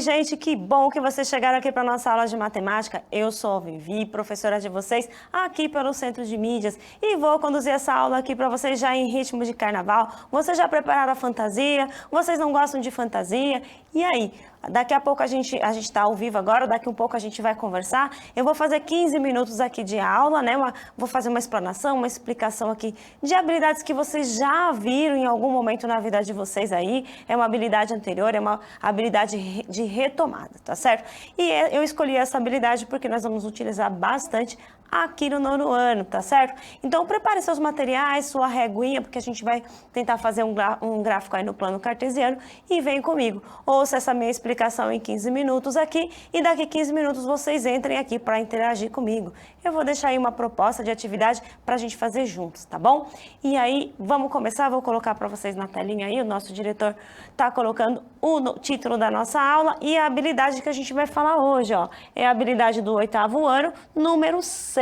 gente, que bom que vocês chegaram aqui para a nossa aula de matemática. Eu sou a Vivi, professora de vocês, aqui pelo Centro de Mídias, e vou conduzir essa aula aqui para vocês já em ritmo de carnaval. Vocês já prepararam a fantasia? Vocês não gostam de fantasia? E aí? Daqui a pouco a gente está ao vivo agora, daqui um pouco a gente vai conversar. Eu vou fazer 15 minutos aqui de aula, né? Vou fazer uma explanação, uma explicação aqui de habilidades que vocês já viram em algum momento na vida de vocês aí. É uma habilidade anterior, é uma habilidade de retomada, tá certo? E eu escolhi essa habilidade porque nós vamos utilizar bastante aqui no nono ano, tá certo? Então, prepare seus materiais, sua reguinha, porque a gente vai tentar fazer um gráfico aí no plano cartesiano e vem comigo. Ouça essa minha explicação em 15 minutos aqui e daqui 15 minutos vocês entrem aqui para interagir comigo. Eu vou deixar aí uma proposta de atividade para a gente fazer juntos, tá bom? E aí, vamos começar, vou colocar para vocês na telinha aí, o nosso diretor tá colocando o título da nossa aula e a habilidade que a gente vai falar hoje, ó. É a habilidade do 8º ano, número 6.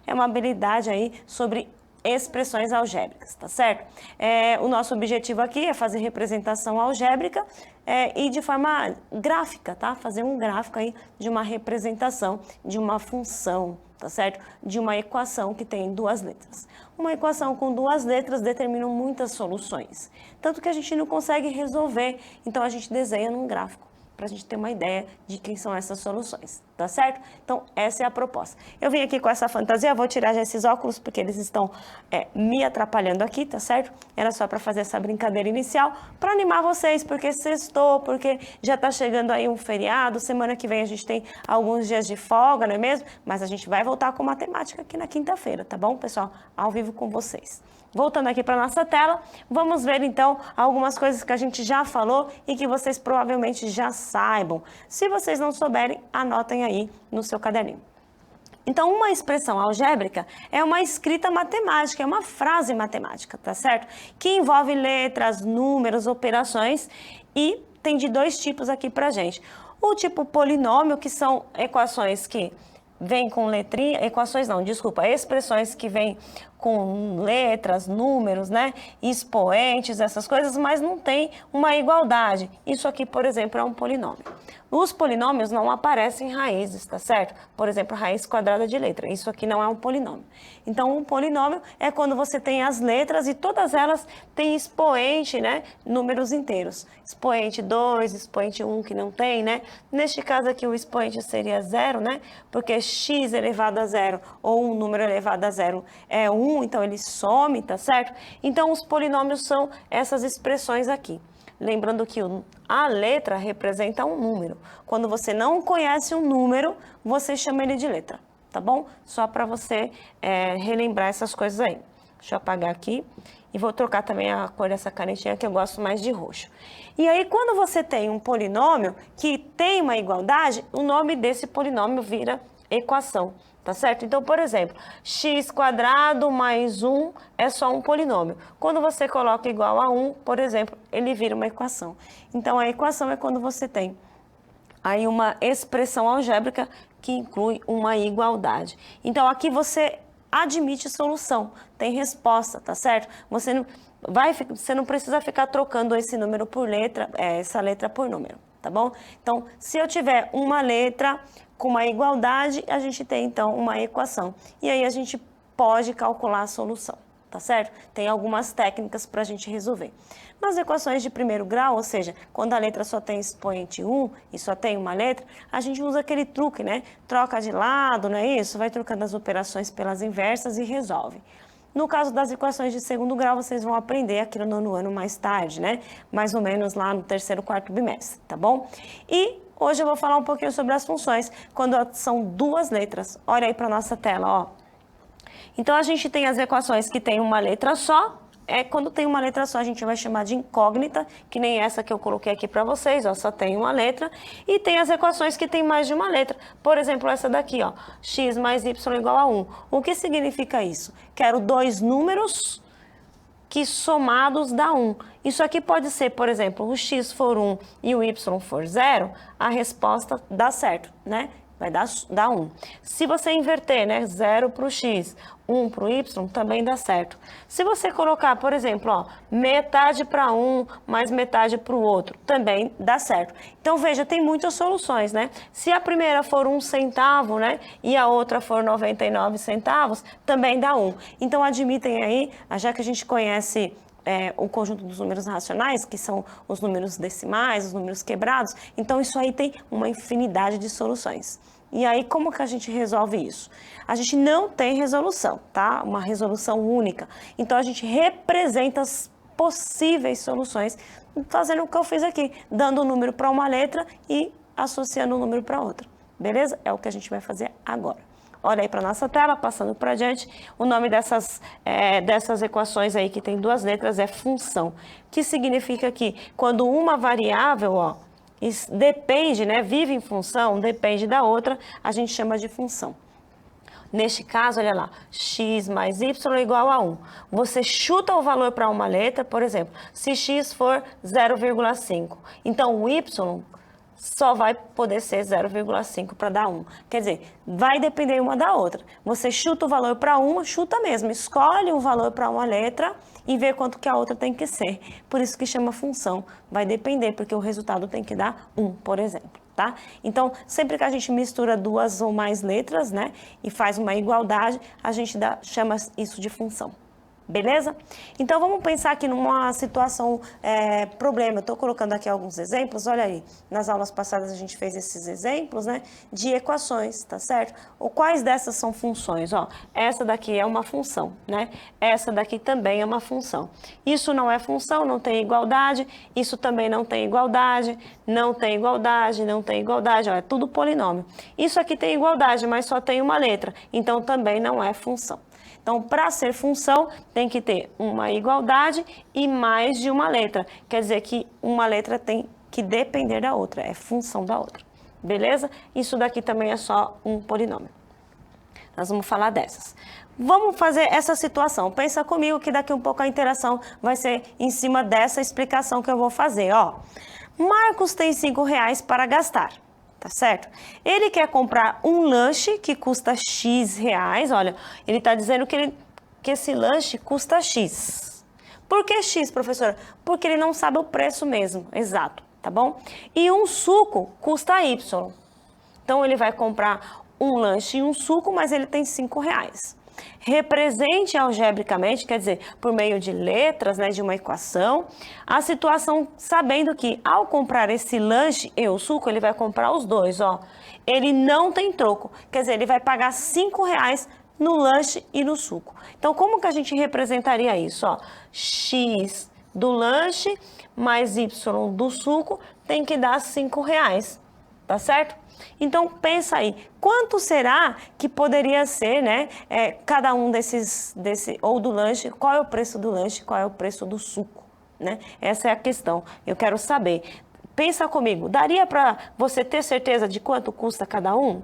É uma habilidade aí sobre expressões algébricas, tá certo? O nosso objetivo aqui é fazer representação algébrica e de forma gráfica, tá? Fazer um gráfico aí de uma representação de uma função, tá certo? De uma equação que tem duas letras. Uma equação com duas letras determina muitas soluções, tanto que a gente não consegue resolver, então a gente desenha num gráfico, para a gente ter uma ideia de quem são essas soluções, tá certo? Então, essa é a proposta. Eu vim aqui com essa fantasia, vou tirar já esses óculos, porque eles estão me atrapalhando aqui, tá certo? Era só para fazer essa brincadeira inicial, para animar vocês, porque sextou, porque já tá chegando aí um feriado, semana que vem a gente tem alguns dias de folga, não é mesmo? Mas a gente vai voltar com matemática aqui na quinta-feira, tá bom, pessoal? Ao vivo com vocês. Voltando aqui para nossa tela, vamos ver então algumas coisas que a gente já falou e que vocês provavelmente já saibam. Se vocês não souberem, anotem aí no seu caderninho. Então, uma expressão algébrica é uma escrita matemática, é uma frase matemática, tá certo? Que envolve letras, números, operações e tem de dois tipos aqui pra gente. O tipo polinômio, que são equações que vêm com letrinha, expressões que vêm com letras, números, né, expoentes, essas coisas, mas não tem uma igualdade. Isso aqui, por exemplo, é um polinômio. Os polinômios não aparecem em raízes, tá certo? Por exemplo, raiz quadrada de letra. Isso aqui não é um polinômio. Então, um polinômio é quando você tem as letras e todas elas têm expoente, né, números inteiros. Expoente 2, expoente 1 que não tem, né? Neste caso aqui, o expoente seria 0, né? Porque x elevado a 0 ou um número elevado a 0 é 1, então ele some, tá certo? Então, os polinômios são essas expressões aqui. Lembrando que a letra representa um número. Quando você não conhece um número, você chama ele de letra, tá bom? Só para você relembrar essas coisas aí. Deixa eu apagar aqui e vou trocar também a cor dessa canetinha que eu gosto mais de roxo. E aí, quando você tem um polinômio que tem uma igualdade, o nome desse polinômio vira equação. Tá certo? Então, por exemplo, x² mais 1 é só um polinômio. Quando você coloca igual a 1, por exemplo, ele vira uma equação. Então, a equação é quando você tem aí uma expressão algébrica que inclui uma igualdade. Então, aqui você admite solução, tem resposta, tá certo? Você não precisa ficar trocando esse número por letra, essa letra por número, tá bom? Então, se eu tiver uma letra com uma igualdade, a gente tem, então, uma equação. E aí, a gente pode calcular a solução, tá certo? Tem algumas técnicas para a gente resolver. Nas equações de primeiro grau, ou seja, quando a letra só tem expoente 1 e só tem uma letra, a gente usa aquele truque, né? Troca de lado, não é isso? Vai trocando as operações pelas inversas e resolve. No caso das equações de segundo grau, vocês vão aprender aqui no nono ano mais tarde, né? Mais ou menos lá no terceiro, quarto bimestre, tá bom? E hoje eu vou falar um pouquinho sobre as funções, quando são duas letras. Olha aí para nossa tela, ó. Então, a gente tem as equações que tem uma letra só. Quando tem uma letra só, a gente vai chamar de incógnita, que nem essa que eu coloquei aqui para vocês, ó, só tem uma letra. E tem as equações que tem mais de uma letra. Por exemplo, essa daqui, ó, x mais y igual a 1. O que significa isso? Quero dois números que somados dá 1. Isso aqui pode ser, por exemplo, o x for 1 e o y for 0, a resposta dá certo, né? vai dar 1. Se você inverter, né, 0 para o x, 1 para o y, também dá certo. Se você colocar, por exemplo, ó, metade para um mais metade para o outro, também dá certo. Então, veja, tem muitas soluções, né? Se a primeira for 1 centavo, né, e a outra for 99 centavos, também dá 1. Então, admitem aí, já que a gente conhece o conjunto dos números racionais, que são os números decimais, os números quebrados, então isso aí tem uma infinidade de soluções. E aí, como que a gente resolve isso? A gente não tem resolução, tá? Uma resolução única. Então, a gente representa as possíveis soluções, fazendo o que eu fiz aqui, dando um número para uma letra e associando um número para outra. Beleza? É o que a gente vai fazer agora. Olha aí para nossa tela, passando para adiante, o nome dessas equações aí que tem duas letras é função, que significa que quando uma variável, ó, depende, né, vive em função, depende da outra, a gente chama de função. Neste caso, olha lá, x mais y igual a 1. Você chuta o valor para uma letra, por exemplo, se x for 0,5, então o y só vai poder ser 0,5 para dar 1. Quer dizer, vai depender uma da outra. Você chuta o valor para uma, chuta mesmo, escolhe um valor para uma letra e vê quanto que a outra tem que ser. Por isso que chama função. Vai depender, porque o resultado tem que dar 1, por exemplo, tá? Então, sempre que a gente mistura duas ou mais letras, né, e faz uma igualdade, a gente chama isso de função. Beleza? Então, vamos pensar aqui numa situação, problema. Eu estou colocando aqui alguns exemplos, olha aí. Nas aulas passadas a gente fez esses exemplos, né, de equações, tá certo? Ou quais dessas são funções? Ó, essa daqui é uma função, né? Essa daqui também é uma função. Isso não é função, não tem igualdade. Isso também não tem igualdade. Não tem igualdade, não tem igualdade. Ó, é tudo polinômio. Isso aqui tem igualdade, mas só tem uma letra. Então, também não é função. Então, para ser função, tem que ter uma igualdade e mais de uma letra. Quer dizer que uma letra tem que depender da outra, é função da outra. Beleza? Isso daqui também é só um polinômio. Nós vamos falar dessas. Vamos fazer essa situação. Pensa comigo que daqui um pouco a interação vai ser em cima dessa explicação que eu vou fazer. Ó, Marcos tem R$5 para gastar. Tá certo? Ele quer comprar um lanche que custa X reais. Olha, ele está dizendo que esse lanche custa X. Por que X, professora? Porque ele não sabe o preço mesmo, exato, tá bom? E um suco custa Y. Então, ele vai comprar um lanche e um suco, mas ele tem R$5. Represente algebricamente, quer dizer, por meio de letras, né, de uma equação, a situação sabendo que ao comprar esse lanche e o suco, ele vai comprar os dois, ó. Ele não tem troco, quer dizer, ele vai pagar R$5 no lanche e no suco. Então, como que a gente representaria isso, ó? X do lanche mais Y do suco tem que dar R$5, tá certo? Então, pensa aí, quanto será que poderia ser, né, cada um ou do lanche, qual é o preço do lanche, qual é o preço do suco, né? Essa é a questão, eu quero saber. Pensa comigo, daria para você ter certeza de quanto custa cada um?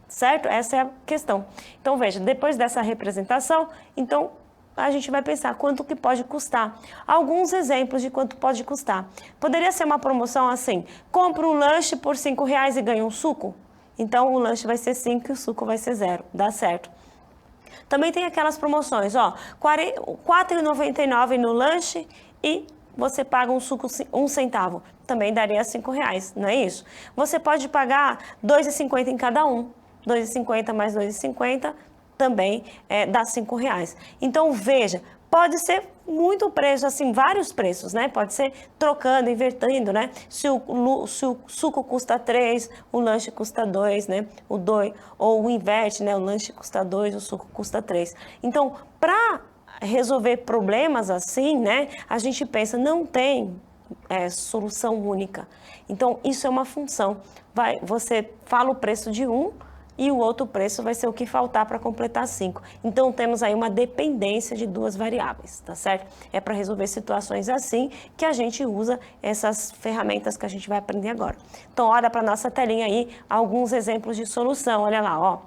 Certo? Essa é a questão. Então, veja, depois dessa representação, então, a gente vai pensar quanto que pode custar. Alguns exemplos de quanto pode custar. Poderia ser uma promoção assim, compra um lanche por R$5 e ganha um suco? Então, o lanche vai ser 5 e o suco vai ser 0. Dá certo. Também tem aquelas promoções, ó, R$4,99 no lanche e você paga um suco 1 centavo. Também daria R$5, não é isso? Você pode pagar R$2,50 em cada um. R$2,50 mais R$2,50 também dá R$5. Então, veja, pode ser muito preço, assim, vários preços, né? Pode ser trocando, invertendo, né? Se o suco custa 3, o lanche custa 2, né? Ou o inverte, né? O lanche custa 2, o suco custa 3. Então, para resolver problemas assim, né? A gente pensa, não tem solução única. Então, isso é uma função. Você fala o preço de um, e o outro preço vai ser o que faltar para completar 5. Então, temos aí uma dependência de duas variáveis, tá certo? É para resolver situações assim que a gente usa essas ferramentas que a gente vai aprender agora. Então, olha para a nossa telinha aí, alguns exemplos de solução. Olha lá, ó.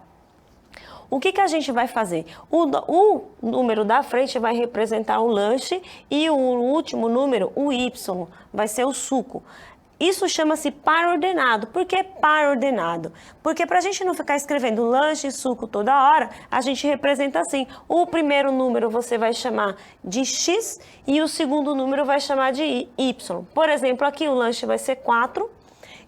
O que a gente vai fazer? O número da frente vai representar o lanche e o último número, o Y, vai ser o suco. Isso chama-se par ordenado. Por que par ordenado? Porque para a gente não ficar escrevendo lanche e suco toda hora, a gente representa assim. O primeiro número você vai chamar de X e o segundo número vai chamar de Y. Por exemplo, aqui o lanche vai ser 4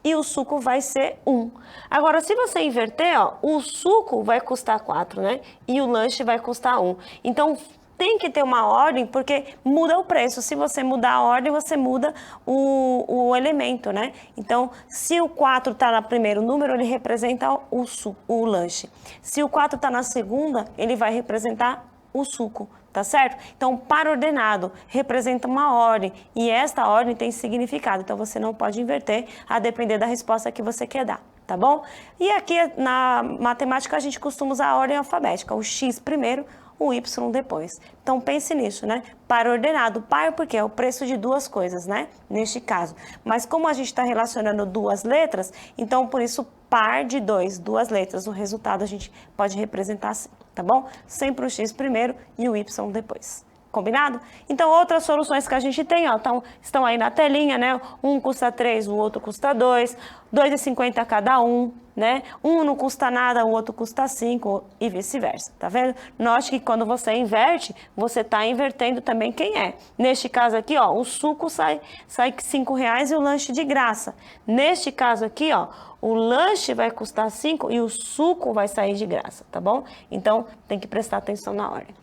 e o suco vai ser 1. Agora, se você inverter, ó, o suco vai custar 4, né? E o lanche vai custar 1. Então, tem que ter uma ordem, porque muda o preço. Se você mudar a ordem, você muda o elemento, né? Então, se o 4 está no primeiro número, ele representa o lanche. Se o 4 está na segunda, ele vai representar o suco, tá certo? Então, par ordenado representa uma ordem, e esta ordem tem significado. Então, você não pode inverter a depender da resposta que você quer dar, tá bom? E aqui na matemática a gente costuma usar a ordem alfabética, o X primeiro, o Y depois. Então pense nisso, né? Par ordenado. Par porque é o preço de duas coisas, né? Neste caso. Mas como a gente está relacionando duas letras, então por isso par de duas letras. O resultado a gente pode representar assim, tá bom? Sempre o X primeiro e o Y depois. Combinado? Então, outras soluções que a gente tem, ó, estão aí na telinha, né? Um custa 3, o outro custa 2, 2,50 cada um, né? Um não custa nada, o outro custa 5 e vice-versa, tá vendo? Note que quando você inverte, você está invertendo também quem é. Neste caso aqui, ó, o suco sai R$5 e o lanche de graça. Neste caso aqui, ó, o lanche vai custar 5 e o suco vai sair de graça, tá bom? Então, tem que prestar atenção na ordem.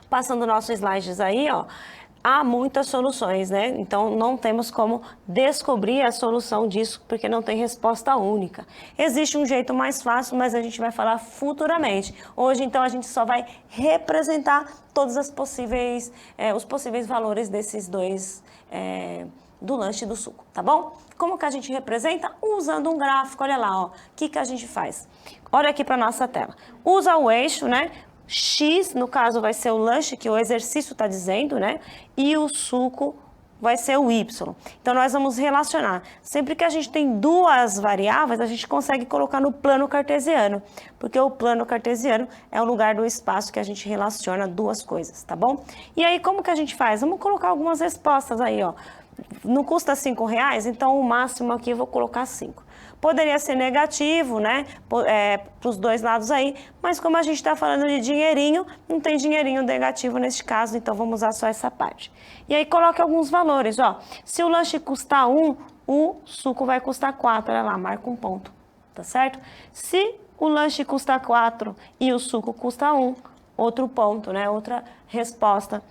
Passando nossos slides aí, ó, há muitas soluções, né? Então, não temos como descobrir a solução disso, porque não tem resposta única. Existe um jeito mais fácil, mas a gente vai falar futuramente. Hoje, então, a gente só vai representar todos os possíveis valores desses dois, do lanche e do suco, tá bom? Como que a gente representa? Usando um gráfico, olha lá, ó. O que a gente faz? Olha aqui para nossa tela. Usa o eixo, né? X, no caso, vai ser o lanche, que o exercício está dizendo, né? E o suco vai ser o Y. Então, nós vamos relacionar. Sempre que a gente tem duas variáveis, a gente consegue colocar no plano cartesiano, porque o plano cartesiano é o lugar do espaço que a gente relaciona duas coisas, tá bom? E aí, como que a gente faz? Vamos colocar algumas respostas aí, ó. Não custa R$5, então o máximo aqui eu vou colocar 5. Poderia ser negativo, né, para os dois lados aí, mas como a gente está falando de dinheirinho, não tem dinheirinho negativo neste caso, então vamos usar só essa parte. E aí coloque alguns valores, ó. Se o lanche custar 1, o suco vai custar 4, olha lá, marca um ponto, tá certo? Se o lanche custa 4 e o suco custa 1, outro ponto, né, outra resposta.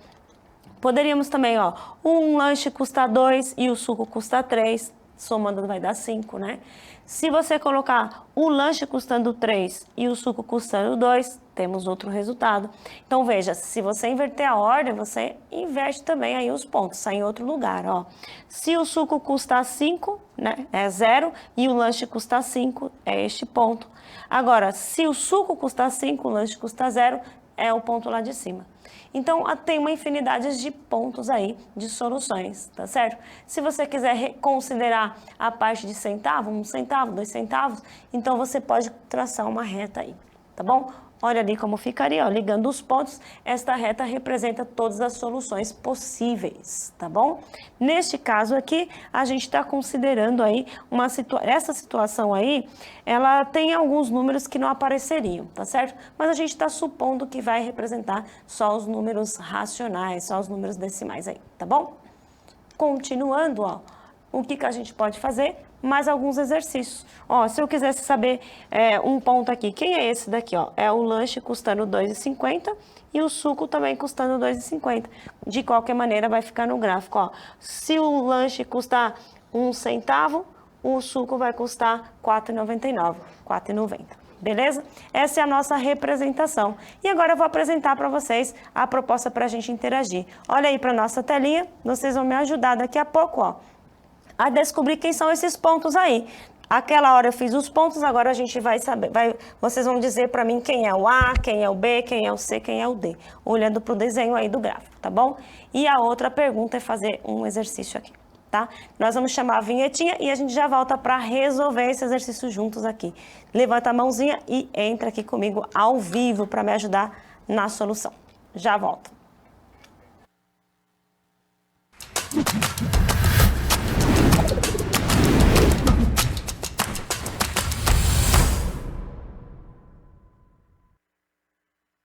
Poderíamos também, ó, um lanche custa 2 e o suco custa 3, somando vai dar 5, né? Se você colocar o lanche custando 3 e o suco custando 2, temos outro resultado. Então, veja, se você inverter a ordem, você inverte também aí os pontos, sai em outro lugar, ó. Se o suco custar 5, né, é 0, e o lanche custar 5, é este ponto. Agora, se o suco custar 5, o lanche custa 0, é o ponto lá de cima. Então, tem uma infinidade de pontos aí, de soluções, tá certo? Se você quiser considerar a parte de centavo, 1 centavo, 2 centavos, então você pode traçar uma reta aí, tá bom? Olha ali como ficaria, ó, ligando os pontos, esta reta representa todas as soluções possíveis, tá bom? Neste caso aqui, a gente está considerando aí essa situação aí, ela tem alguns números que não apareceriam, tá certo? Mas a gente está supondo que vai representar só os números racionais, só os números decimais aí, tá bom? Continuando, ó, o que a gente pode fazer? Mais alguns exercícios. Ó, se eu quisesse saber um ponto aqui, quem é esse daqui, ó? É o lanche custando R$2,50 e o suco também custando R$2,50. De qualquer maneira, vai ficar no gráfico, ó. Se o lanche custar 1 centavo, o suco vai custar R$4,99, R$4,90. Beleza? Essa é a nossa representação. E agora eu vou apresentar para vocês a proposta para a gente interagir. Olha aí para nossa telinha, vocês vão me ajudar daqui a pouco, ó, a descobrir quem são esses pontos aí. Aquela hora eu fiz os pontos, agora a gente vai saber, vocês vão dizer para mim quem é o A, quem é o B, quem é o C, quem é o D, olhando para o desenho aí do gráfico, tá bom? E a outra pergunta é fazer um exercício aqui, tá? Nós vamos chamar a vinhetinha e a gente já volta para resolver esse exercício juntos aqui. Levanta a mãozinha e entra aqui comigo ao vivo para me ajudar na solução. Já volto.